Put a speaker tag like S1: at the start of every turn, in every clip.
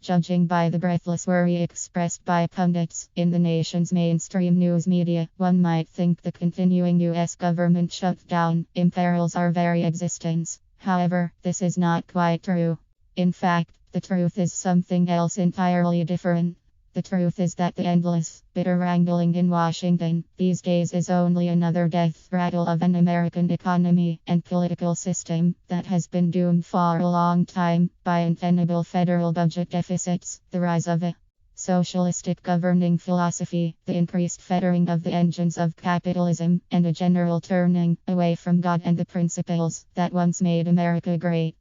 S1: Judging by the breathless worry expressed by pundits in the nation's mainstream news media, one might think the continuing US government shutdown imperils our very existence. However, this is not quite true. In fact, the truth is something else entirely different. The truth is that the endless, bitter wrangling in Washington these days is only another death rattle of an American economy and political system that has been doomed for a long time by untenable federal budget deficits, the rise of a socialistic governing philosophy, the increased fettering of the engines of capitalism, and a general turning away from God and the principles that once made America great.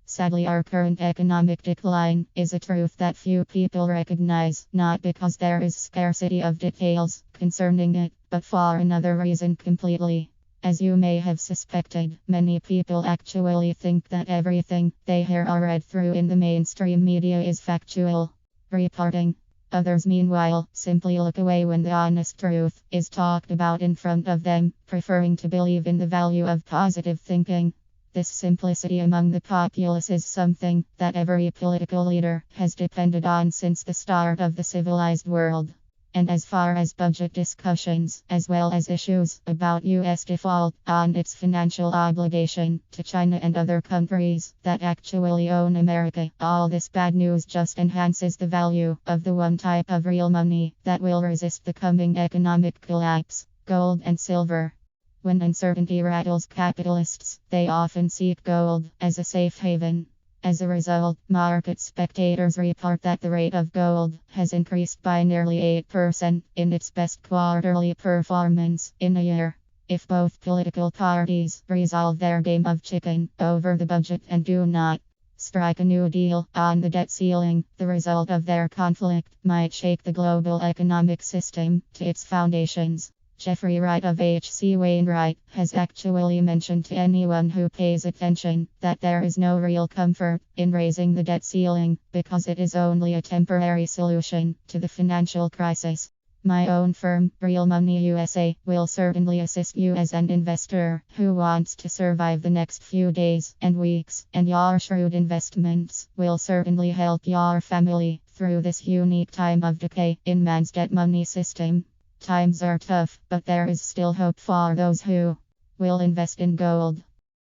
S1: Sadly, our current economic decline is a truth that few people recognize, not because there is scarcity of details concerning it, but for another reason completely. As you may have suspected, many people actually think that everything they hear or read through in the mainstream media is factual reporting. Others, meanwhile, simply look away when the honest truth is talked about in front of them, preferring to believe in the value of positive thinking. This simplicity among the populace is something that every political leader has depended on since the start of the civilized world. And as far as budget discussions, as well as issues about US default on its financial obligation to China and other countries that actually own America, all this bad news just enhances the value of the one type of real money that will resist the coming economic collapse: gold and silver. When uncertainty rattles capitalists, they often seek gold as a safe haven. As a result, market spectators report that the rate of gold has increased by nearly 8% in its best quarterly performance in a year. If both political parties resolve their game of chicken over the budget and do not strike a new deal on the debt ceiling, the result of their conflict might shake the global economic system to its foundations. Jeffrey Wright of H.C. Wainwright has actually mentioned to anyone who pays attention that there is no real comfort in raising the debt ceiling because it is only a temporary solution to the financial crisis. My own firm, Real Money USA, will certainly assist you as an investor who wants to survive the next few days and weeks, and your shrewd investments will certainly help your family through this unique time of decay in man's debt money system. Times are tough, but there is still hope for those who will invest in gold.